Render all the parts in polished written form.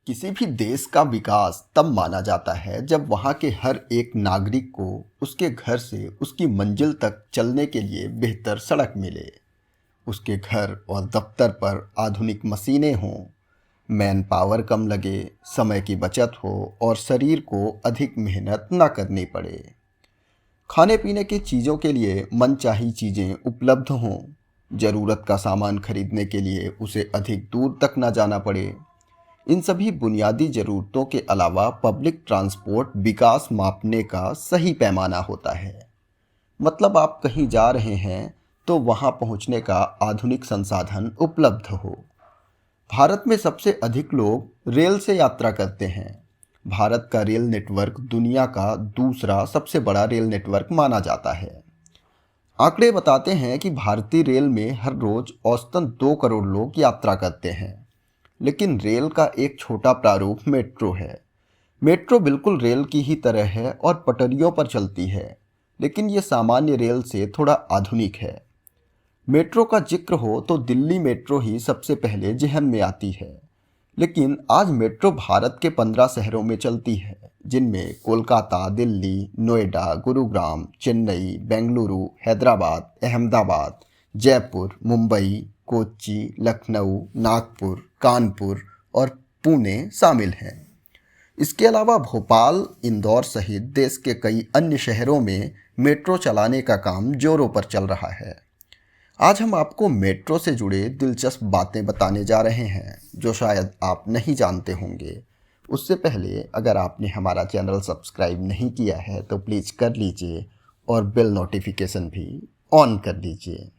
किसी भी देश का विकास तब माना जाता है जब वहाँ के हर एक नागरिक को उसके घर से उसकी मंजिल तक चलने के लिए बेहतर सड़क मिले, उसके घर और दफ्तर पर आधुनिक मशीनें हों, मैन पावर कम लगे, समय की बचत हो और शरीर को अधिक मेहनत ना करनी पड़े। खाने पीने की चीज़ों के लिए मनचाही चीज़ें उपलब्ध हों, ज़रूरत का सामान खरीदने के लिए उसे अधिक दूर तक ना जाना पड़े। इन सभी बुनियादी ज़रूरतों के अलावा पब्लिक ट्रांसपोर्ट विकास मापने का सही पैमाना होता है। मतलब आप कहीं जा रहे हैं तो वहाँ पहुँचने का आधुनिक संसाधन उपलब्ध हो। भारत में सबसे अधिक लोग रेल से यात्रा करते हैं। भारत का रेल नेटवर्क दुनिया का दूसरा सबसे बड़ा रेल नेटवर्क माना जाता है। आंकड़े बताते हैं कि भारतीय रेल में हर रोज़ औसतन 2 करोड़ लोग यात्रा करते हैं। लेकिन रेल का एक छोटा प्रारूप मेट्रो है। मेट्रो बिल्कुल रेल की ही तरह है और पटरियों पर चलती है, लेकिन ये सामान्य रेल से थोड़ा आधुनिक है। मेट्रो का जिक्र हो तो दिल्ली मेट्रो ही सबसे पहले ज़हन में आती है। लेकिन आज मेट्रो भारत के 15 शहरों में चलती है, जिनमें कोलकाता, दिल्ली, नोएडा, गुरुग्राम, चेन्नई, बेंगलुरु, हैदराबाद, अहमदाबाद, जयपुर, मुंबई, कोच्चि, लखनऊ, नागपुर, कानपुर और पुणे शामिल हैं। इसके अलावा भोपाल, इंदौर सहित देश के कई अन्य शहरों में मेट्रो चलाने का काम जोरों पर चल रहा है। आज हम आपको मेट्रो से जुड़े दिलचस्प बातें बताने जा रहे हैं जो शायद आप नहीं जानते होंगे। उससे पहले अगर आपने हमारा चैनल सब्सक्राइब नहीं किया है तो प्लीज़ कर लीजिए और बेल नोटिफिकेशन भी ऑन कर लीजिए।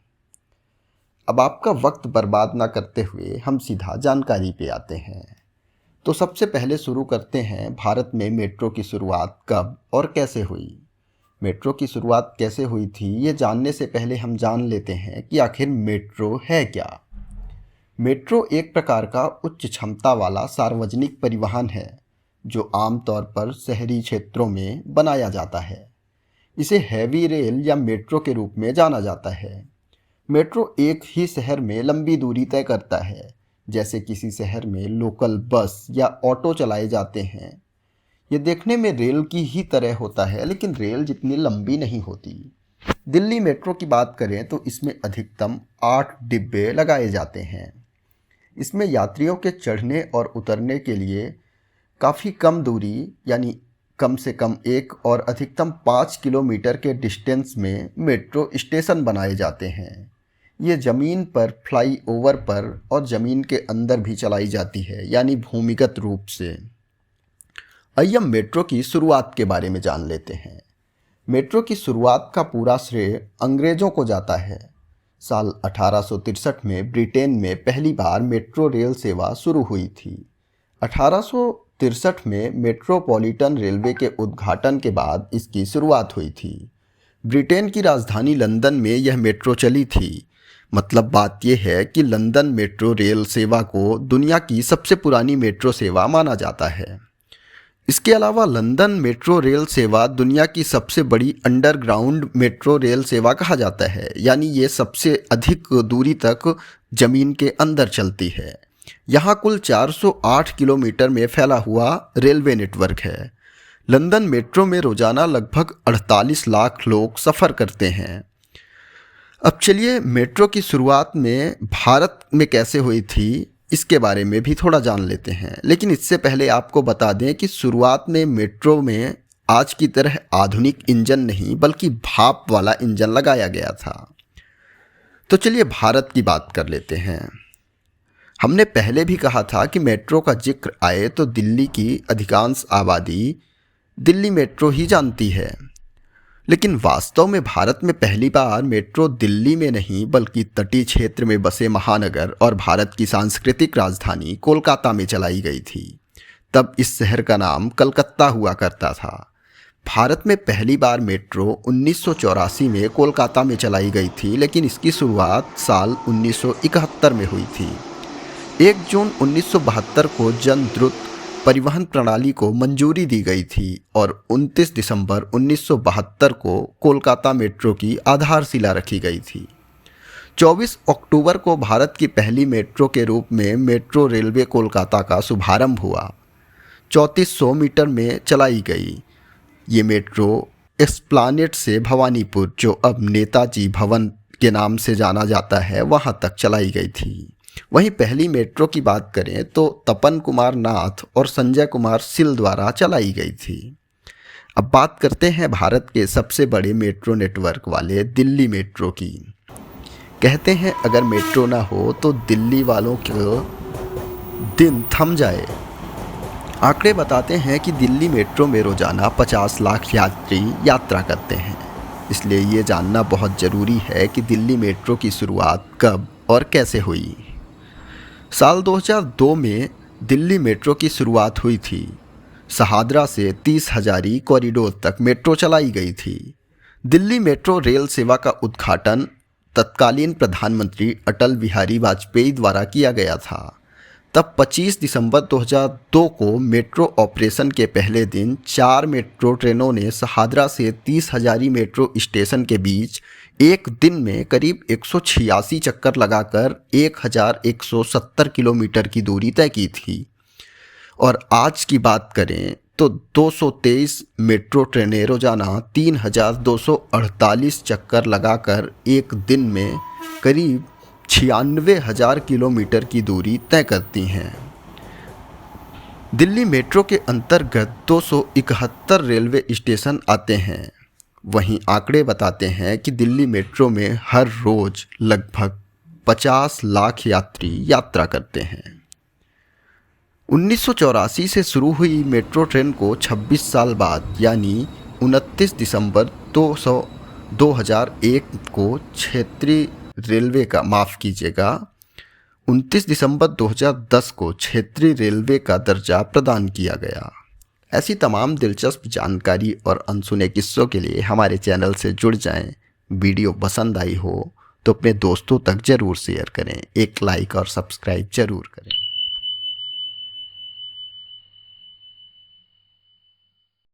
अब आपका वक्त बर्बाद ना करते हुए हम सीधा जानकारी पे आते हैं। तो सबसे पहले शुरू करते हैं भारत में मेट्रो की शुरुआत कब और कैसे हुई। मेट्रो की शुरुआत कैसे हुई थी ये जानने से पहले हम जान लेते हैं कि आखिर मेट्रो है क्या। मेट्रो एक प्रकार का उच्च क्षमता वाला सार्वजनिक परिवहन है जो आमतौर पर शहरी क्षेत्रों में बनाया जाता है। इसे हैवी रेल या मेट्रो के रूप में जाना जाता है। मेट्रो एक ही शहर में लंबी दूरी तय करता है, जैसे किसी शहर में लोकल बस या ऑटो चलाए जाते हैं। ये देखने में रेल की ही तरह होता है, लेकिन रेल जितनी लंबी नहीं होती। दिल्ली मेट्रो की बात करें तो इसमें अधिकतम 8 डिब्बे लगाए जाते हैं। इसमें यात्रियों के चढ़ने और उतरने के लिए काफ़ी कम दूरी यानी कम से कम 1 और अधिकतम 5 किलोमीटर के डिस्टेंस में मेट्रो स्टेशन बनाए जाते हैं। ये ज़मीन पर, फ्लाई ओवर पर और ज़मीन के अंदर भी चलाई जाती है, यानी भूमिगत रूप से। आइए हम मेट्रो की शुरुआत के बारे में जान लेते हैं। मेट्रो की शुरुआत का पूरा श्रेय अंग्रेज़ों को जाता है। साल 1863 में ब्रिटेन में पहली बार मेट्रो रेल सेवा शुरू हुई थी। 1863 में मेट्रोपॉलिटन रेलवे के उद्घाटन के बाद इसकी शुरुआत हुई थी। ब्रिटेन की राजधानी लंदन में यह मेट्रो चली थी। मतलब बात यह है कि लंदन मेट्रो रेल सेवा को दुनिया की सबसे पुरानी मेट्रो सेवा माना जाता है। इसके अलावा लंदन मेट्रो रेल सेवा दुनिया की सबसे बड़ी अंडरग्राउंड मेट्रो रेल सेवा कहा जाता है, यानी ये सबसे अधिक दूरी तक ज़मीन के अंदर चलती है। यहाँ कुल 408 किलोमीटर में फैला हुआ रेलवे नेटवर्क है। लंदन मेट्रो में रोज़ाना लगभग 48 लाख लोग सफ़र करते हैं। अब चलिए मेट्रो की शुरुआत में भारत में कैसे हुई थी इसके बारे में भी थोड़ा जान लेते हैं। लेकिन इससे पहले आपको बता दें कि शुरुआत में मेट्रो में आज की तरह आधुनिक इंजन नहीं बल्कि भाप वाला इंजन लगाया गया था। तो चलिए भारत की बात कर लेते हैं। हमने पहले भी कहा था कि मेट्रो का जिक्र आए तो दिल्ली की अधिकांश आबादी दिल्ली मेट्रो ही जानती है। लेकिन वास्तव में भारत में पहली बार मेट्रो दिल्ली में नहीं बल्कि तटीय क्षेत्र में बसे महानगर और भारत की सांस्कृतिक राजधानी कोलकाता में चलाई गई थी। तब इस शहर का नाम कलकत्ता हुआ करता था। भारत में पहली बार मेट्रो 1984 में कोलकाता में चलाई गई थी, लेकिन इसकी शुरुआत साल 1971 में हुई थी। 1 जून 1972 को जन द्रुत परिवहन प्रणाली को मंजूरी दी गई थी और 29 दिसंबर 1972 को कोलकाता मेट्रो की आधारशिला रखी गई थी। 24 अक्टूबर को भारत की पहली मेट्रो के रूप में मेट्रो रेलवे कोलकाता का शुभारंभ हुआ। 3400 मीटर में चलाई गई। ये मेट्रो एस्प्लानेड से भवानीपुर, जो अब नेताजी भवन के नाम से जाना जाता है, वहाँ तक चलाई गई थी। वहीं पहली मेट्रो की बात करें तो तपन कुमार नाथ और संजय कुमार सिल द्वारा चलाई गई थी। अब बात करते हैं भारत के सबसे बड़े मेट्रो नेटवर्क वाले दिल्ली मेट्रो की। कहते हैं अगर मेट्रो ना हो तो दिल्ली वालों को दिन थम जाए। आंकड़े बताते हैं कि दिल्ली मेट्रो में रोजाना 50 लाख यात्री यात्रा करते हैं। इसलिए ये जानना बहुत ज़रूरी है कि दिल्ली मेट्रो की शुरुआत कब और कैसे हुई। साल 2002 में दिल्ली मेट्रो की शुरुआत हुई थी। शहादरा से 30 हजारी कॉरिडोर तक मेट्रो चलाई गई थी। दिल्ली मेट्रो रेल सेवा का उद्घाटन तत्कालीन प्रधानमंत्री अटल बिहारी वाजपेयी द्वारा किया गया था। तब 25 दिसंबर 2002 को मेट्रो ऑपरेशन के पहले दिन 4 मेट्रो ट्रेनों ने शहादरा से 30 हजारी मेट्रो स्टेशन के बीच एक दिन में करीब 186 चक्कर लगाकर 1170 किलोमीटर की दूरी तय की थी। और आज की बात करें तो 223 मेट्रो ट्रेनें रोजाना 3248 चक्कर लगाकर एक दिन में करीब 96,000 किलोमीटर की दूरी तय करती हैं। दिल्ली मेट्रो के अंतर्गत 271 रेलवे स्टेशन आते हैं। वहीं आंकड़े बताते हैं कि दिल्ली मेट्रो में हर रोज लगभग 50 लाख यात्री यात्रा करते हैं। 1984 से शुरू हुई मेट्रो ट्रेन को 26 साल बाद यानी 29 दिसंबर 2001 को क्षेत्रीय रेलवे का 29 दिसंबर 2010 को क्षेत्रीय रेलवे का दर्जा प्रदान किया गया। ऐसी तमाम दिलचस्प जानकारी और अनसुने किस्सों के लिए हमारे चैनल से जुड़ जाएं। वीडियो पसंद आई हो तो अपने दोस्तों तक ज़रूर शेयर करें। एक लाइक और सब्सक्राइब ज़रूर करें।